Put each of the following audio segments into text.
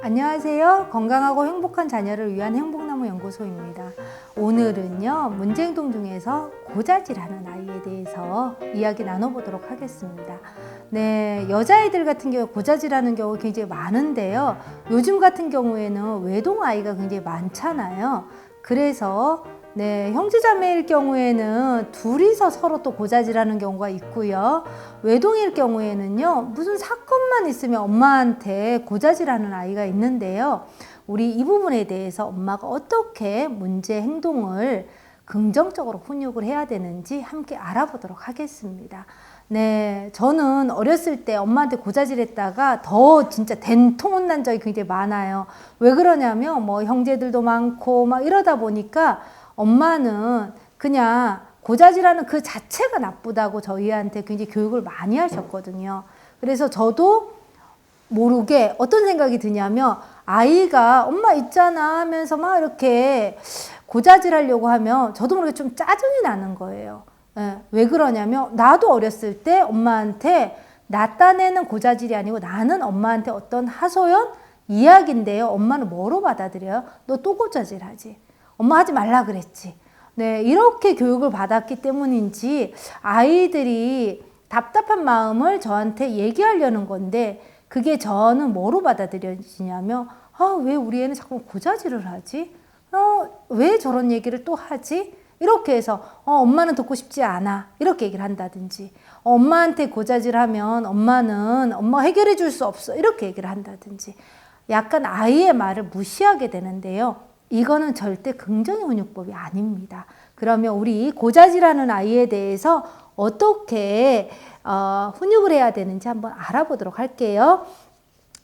안녕하세요. 건강하고 행복한 자녀를 위한 행복나무 연구소입니다. 오늘은요, 문제행동 중에서 고자질하는 아이에 대해서 이야기 나눠보도록 하겠습니다. 네, 여자아이들 같은 경우 고자질하는 경우 굉장히 많은데요. 요즘 같은 경우에는 외동 아이가 굉장히 많잖아요. 그래서 형제자매일 경우에는 둘이서 서로 또 고자질하는 경우가 있고요. 외동일 경우에는요, 무슨 사건만 있으면 엄마한테 고자질하는 아이가 있는데요. 우리 이 부분에 대해서 엄마가 어떻게 문제 행동을 긍정적으로 훈육을 해야 되는지 함께 알아보도록 하겠습니다. 네, 저는 어렸을 때 엄마한테 고자질했다가 더 진짜 된통 혼난 적이 굉장히 많아요. 왜 그러냐면 뭐 형제들도 많고 막 이러다 보니까 엄마는 그냥 고자질하는 그 자체가 나쁘다고 저희한테 굉장히 교육을 많이 하셨거든요. 그래서 저도 모르게 어떤 생각이 드냐면 아이가 엄마 있잖아 하면서 막 이렇게 고자질하려고 하면 저도 모르게 좀 짜증이 나는 거예요. 왜 그러냐면 나도 어렸을 때 엄마한테 나 딴에는 고자질이 아니고 나는 엄마한테 어떤 하소연 이야기인데요. 엄마는 뭐로 받아들여요? 너 또 고자질하지? 엄마 하지 말라 그랬지. 네, 이렇게 교육을 받았기 때문인지 아이들이 답답한 마음을 저한테 얘기하려는 건데 그게 저는 뭐로 받아들여지냐면 왜 우리 애는 자꾸 고자질을 하지? 왜 저런 얘기를 또 하지? 이렇게 해서 엄마는 듣고 싶지 않아. 이렇게 얘기를 한다든지 엄마한테 고자질하면 엄마가 해결해 줄 수 없어. 이렇게 얘기를 한다든지 약간 아이의 말을 무시하게 되는데요. 이거는 절대 긍정의 훈육법이 아닙니다. 그러면 우리 고자질하는 아이에 대해서 어떻게 훈육을 해야 되는지 한번 알아보도록 할게요.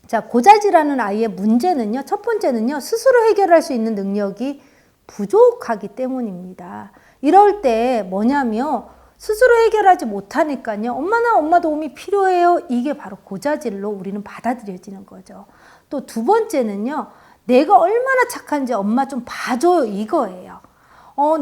자, 고자질하는 아이의 문제는요. 첫 번째는요. 스스로 해결할 수 있는 능력이 부족하기 때문입니다. 이럴 때 뭐냐면 스스로 해결하지 못하니까요. 엄마 도움이 필요해요. 이게 바로 고자질로 우리는 받아들여지는 거죠. 또 두 번째는요. 내가 얼마나 착한지 엄마 좀 봐줘요. 이거예요.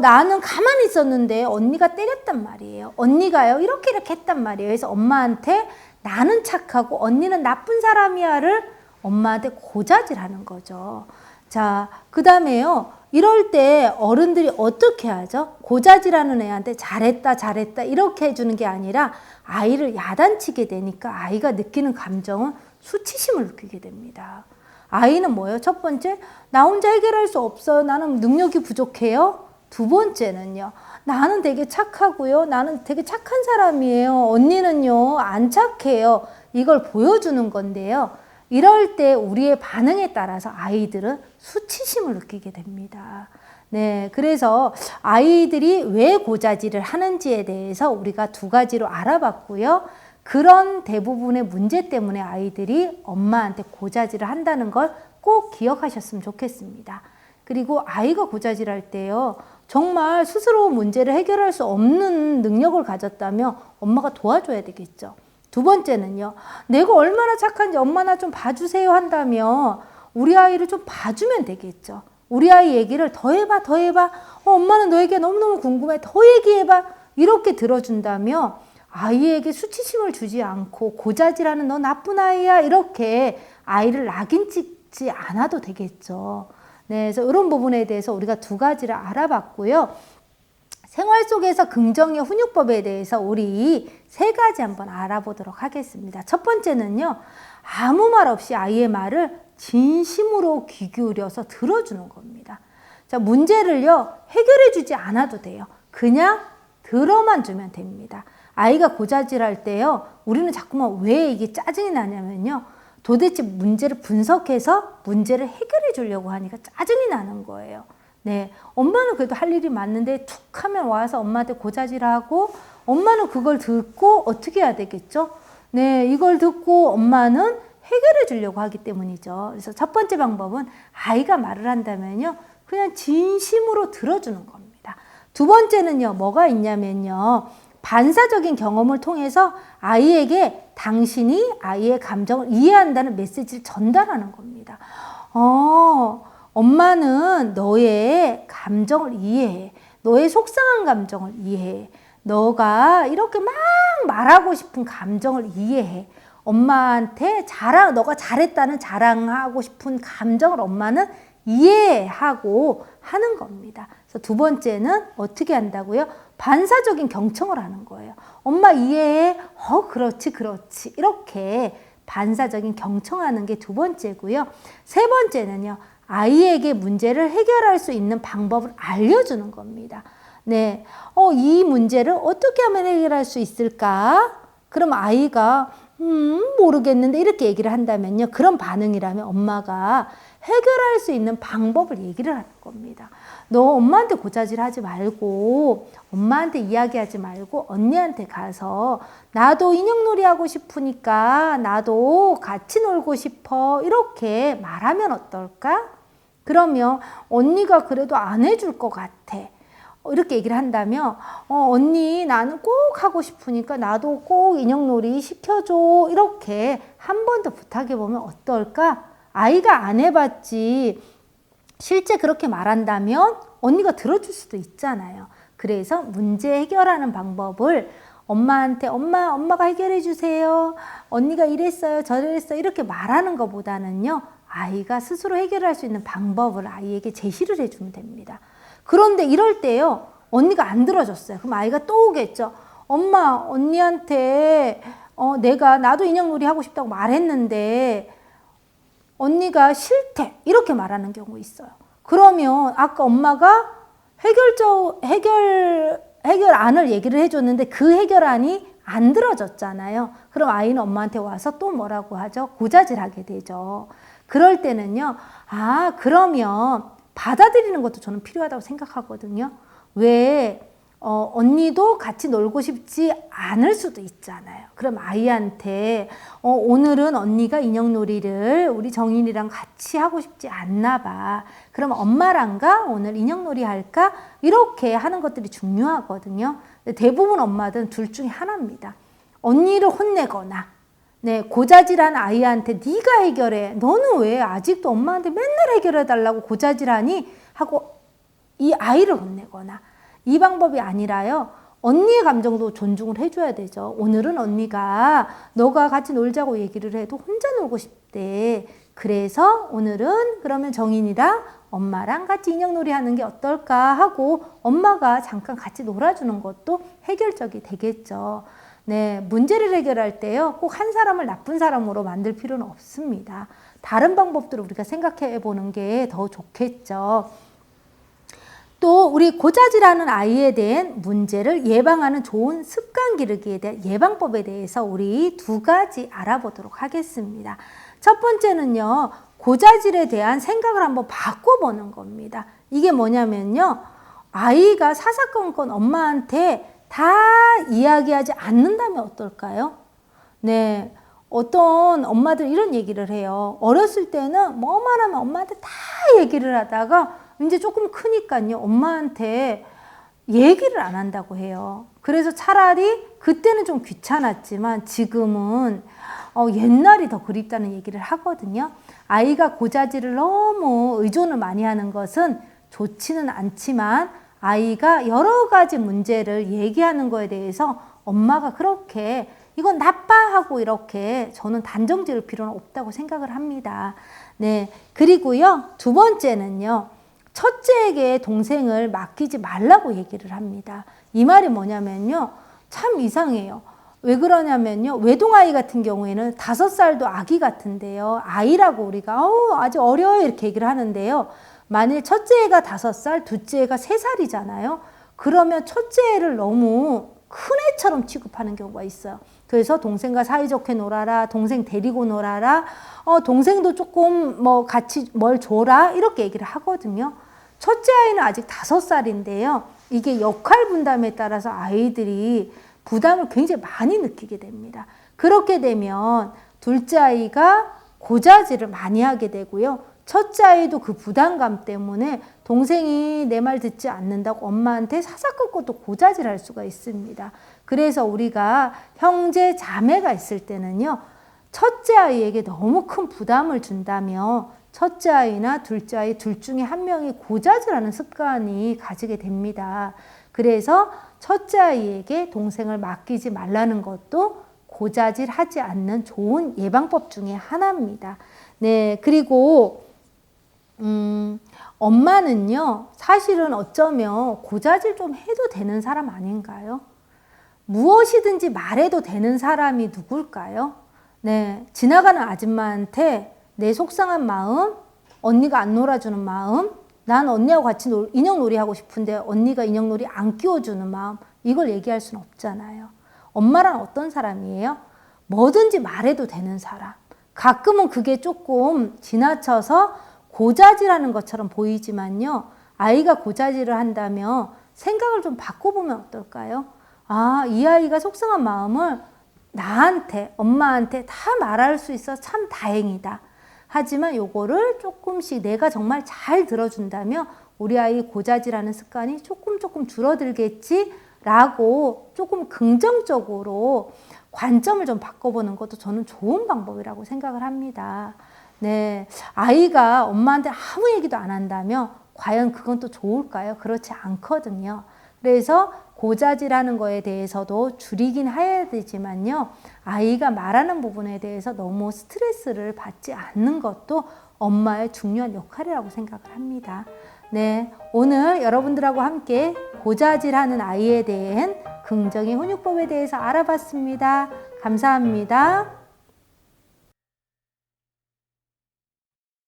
나는 가만히 있었는데 언니가 때렸단 말이에요. 언니가요. 이렇게 했단 말이에요. 그래서 엄마한테 나는 착하고 언니는 나쁜 사람이야를 엄마한테 고자질하는 거죠. 자, 그 다음에요. 이럴 때 어른들이 어떻게 하죠? 고자질하는 애한테 잘했다 이렇게 해주는 게 아니라 아이를 야단치게 되니까 아이가 느끼는 감정은 수치심을 느끼게 됩니다. 아이는 뭐예요? 첫 번째, 나 혼자 해결할 수 없어요. 나는 능력이 부족해요. 두 번째는요, 나는 되게 착하고요. 나는 되게 착한 사람이에요. 언니는요, 안 착해요. 이걸 보여주는 건데요. 이럴 때 우리의 반응에 따라서 아이들은 수치심을 느끼게 됩니다. 네, 그래서 아이들이 왜 고자질을 하는지에 대해서 우리가 두 가지로 알아봤고요. 그런 대부분의 문제 때문에 아이들이 엄마한테 고자질을 한다는 걸 꼭 기억하셨으면 좋겠습니다. 그리고 아이가 고자질할 때요. 정말 스스로 문제를 해결할 수 없는 능력을 가졌다면 엄마가 도와줘야 되겠죠. 두 번째는요. 내가 얼마나 착한지 엄마 나 좀 봐주세요 한다면 우리 아이를 좀 봐주면 되겠죠. 우리 아이 얘기를 더 해봐. 엄마는 너에게 너무너무 궁금해. 더 얘기해봐. 이렇게 들어준다면 아이에게 수치심을 주지 않고 고자질하는 너 나쁜 아이야 이렇게 아이를 낙인 찍지 않아도 되겠죠. 네, 그래서 이런 부분에 대해서 우리가 두 가지를 알아봤고요. 생활 속에서 긍정의 훈육법에 대해서 우리 세 가지 한번 알아보도록 하겠습니다. 첫 번째는요. 아무 말 없이 아이의 말을 진심으로 귀 기울여서 들어주는 겁니다. 자, 문제를요. 해결해 주지 않아도 돼요. 그냥 들어만 주면 됩니다. 아이가 고자질할 때요. 우리는 자꾸만 왜 이게 짜증이 나냐면요. 도대체 문제를 분석해서 문제를 해결해 주려고 하니까 짜증이 나는 거예요. 네, 엄마는 그래도 할 일이 많은데 툭 하면 와서 엄마한테 고자질하고 엄마는 그걸 듣고 어떻게 해야 되겠죠? 네, 이걸 듣고 엄마는 해결해 주려고 하기 때문이죠. 그래서 첫 번째 방법은 아이가 말을 한다면요. 그냥 진심으로 들어주는 겁니다. 두 번째는요. 뭐가 있냐면요. 반사적인 경험을 통해서 아이에게 당신이 아이의 감정을 이해한다는 메시지를 전달하는 겁니다. 엄마는 너의 감정을 이해해. 너의 속상한 감정을 이해해. 너가 이렇게 막 말하고 싶은 감정을 이해해. 엄마한테 너가 잘했다는 자랑하고 싶은 감정을 엄마는 이해하고 하는 겁니다. 그래서 두 번째는 어떻게 한다고요? 반사적인 경청을 하는 거예요. 엄마 이해해? 그렇지, 그렇지. 이렇게 반사적인 경청하는 게 두 번째고요. 세 번째는요, 아이에게 문제를 해결할 수 있는 방법을 알려주는 겁니다. 네, 이 문제를 어떻게 하면 해결할 수 있을까? 그럼 아이가 모르겠는데 이렇게 얘기를 한다면요. 그런 반응이라면 엄마가 해결할 수 있는 방법을 얘기를 하는 겁니다. 너 엄마한테 고자질하지 말고 엄마한테 이야기하지 말고 언니한테 가서 나도 인형놀이 하고 싶으니까 나도 같이 놀고 싶어 이렇게 말하면 어떨까? 그러면 언니가 그래도 안 해줄 것 같아. 이렇게 얘기를 한다면 언니 나는 꼭 하고 싶으니까 나도 꼭 인형놀이 시켜줘 이렇게 한 번 더 부탁해 보면 어떨까? 아이가 안 해봤지 실제 그렇게 말한다면 언니가 들어줄 수도 있잖아요. 그래서 문제 해결하는 방법을 엄마한테 엄마가 해결해 주세요. 언니가 이랬어요 저랬어요 이렇게 말하는 것보다는요. 아이가 스스로 해결할 수 있는 방법을 아이에게 제시를 해주면 됩니다. 그런데 이럴 때요. 언니가 안 들어줬어요. 그럼 아이가 또 오겠죠. 엄마 언니한테 나도 인형놀이 하고 싶다고 말했는데 언니가 싫대 이렇게 말하는 경우 있어요. 그러면 아까 엄마가 해결안을 얘기를 해줬는데 그 해결안이 안 들어졌잖아요. 그럼 아이는 엄마한테 와서 또 뭐라고 하죠? 고자질하게 되죠. 그럴 때는요. 그러면 받아들이는 것도 저는 필요하다고 생각하거든요. 왜 언니도 같이 놀고 싶지 않을 수도 있잖아요. 그럼 아이한테 오늘은 언니가 인형놀이를 우리 정인이랑 같이 하고 싶지 않나 봐. 그럼 엄마랑가 오늘 인형놀이 할까? 이렇게 하는 것들이 중요하거든요. 대부분 엄마들은 둘 중에 하나입니다. 언니를 혼내거나 고자질한 아이한테 네가 해결해. 너는 왜 아직도 엄마한테 맨날 해결해 달라고 고자질하니? 하고 이 아이를 혼내거나 이 방법이 아니라요. 언니의 감정도 존중을 해줘야 되죠. 오늘은 언니가 너가 같이 놀자고 얘기를 해도 혼자 놀고 싶대. 그래서 오늘은 그러면 정인이랑 엄마랑 같이 인형놀이 하는 게 어떨까 하고 엄마가 잠깐 같이 놀아주는 것도 해결적이 되겠죠. 문제를 해결할 때요. 꼭 한 사람을 나쁜 사람으로 만들 필요는 없습니다. 다른 방법들을 우리가 생각해 보는 게 더 좋겠죠. 또 우리 고자질하는 아이에 대한 문제를 예방하는 좋은 습관 기르기에 대한 예방법에 대해서 우리 두 가지 알아보도록 하겠습니다. 첫 번째는요. 고자질에 대한 생각을 한번 바꿔보는 겁니다. 이게 뭐냐면요. 아이가 사사건건 엄마한테 다 이야기하지 않는다면 어떨까요? 어떤 엄마들 이런 얘기를 해요. 어렸을 때는 뭐만 하면 엄마한테 다 얘기를 하다가 이제 조금 크니까요. 엄마한테 얘기를 안 한다고 해요. 그래서 차라리 그때는 좀 귀찮았지만 지금은 옛날이 더 그립다는 얘기를 하거든요. 아이가 고자질을 너무 의존을 많이 하는 것은 좋지는 않지만 아이가 여러 가지 문제를 얘기하는 거에 대해서 엄마가 그렇게 이건 나빠 하고 이렇게 저는 단정 지을 필요는 없다고 생각을 합니다. 그리고요. 두 번째는요. 첫째에게 동생을 맡기지 말라고 얘기를 합니다. 이 말이 뭐냐면요. 참 이상해요. 왜 그러냐면요. 외동아이 같은 경우에는 5살도 아기 같은데요. 아이라고 우리가 아직 어려요 이렇게 얘기를 하는데요. 만일 첫째 애가 5살, 둘째 애가 3살이잖아요. 그러면 첫째 애를 너무 큰 애처럼 취급하는 경우가 있어요. 그래서 동생과 사이좋게 놀아라, 동생 데리고 놀아라, 동생도 조금 같이 뭘 줘라 이렇게 얘기를 하거든요. 첫째 아이는 아직 5살인데요. 이게 역할 분담에 따라서 아이들이 부담을 굉장히 많이 느끼게 됩니다. 그렇게 되면 둘째 아이가 고자질을 많이 하게 되고요. 첫째 아이도 그 부담감 때문에 동생이 내 말 듣지 않는다고 엄마한테 사사건건 또 고자질할 수가 있습니다. 그래서 우리가 형제 자매가 있을 때는요. 첫째 아이에게 너무 큰 부담을 준다면 첫째 아이나 둘째 아이 둘 중에 한 명이 고자질하는 습관이 가지게 됩니다. 그래서 첫째 아이에게 동생을 맡기지 말라는 것도 고자질하지 않는 좋은 예방법 중에 하나입니다. 네, 그리고 엄마는요, 사실은 어쩌면 고자질 좀 해도 되는 사람 아닌가요? 무엇이든지 말해도 되는 사람이 누굴까요? 네, 지나가는 아줌마한테 내 속상한 마음, 언니가 안 놀아주는 마음, 난 언니하고 같이 인형놀이 하고 싶은데 언니가 인형놀이 안 끼워주는 마음, 이걸 얘기할 수는 없잖아요. 엄마란 어떤 사람이에요? 뭐든지 말해도 되는 사람. 가끔은 그게 조금 지나쳐서 고자질하는 것처럼 보이지만요. 아이가 고자질을 한다면 생각을 좀 바꿔보면 어떨까요? 아, 이 아이가 속상한 마음을 나한테, 엄마한테 다 말할 수 있어 참 다행이다. 하지만 요거를 조금씩 내가 정말 잘 들어준다면 우리 아이 고자질하는 습관이 조금 줄어들겠지라고 조금 긍정적으로 관점을 좀 바꿔보는 것도 저는 좋은 방법이라고 생각을 합니다. 네, 아이가 엄마한테 아무 얘기도 안 한다면 과연 그건 또 좋을까요? 그렇지 않거든요. 그래서 고자질하는 거에 대해서도 줄이긴 해야 되지만요. 아이가 말하는 부분에 대해서 너무 스트레스를 받지 않는 것도 엄마의 중요한 역할이라고 생각을 합니다. 네, 오늘 여러분들하고 함께 고자질하는 아이에 대한 긍정의 훈육법에 대해서 알아봤습니다. 감사합니다.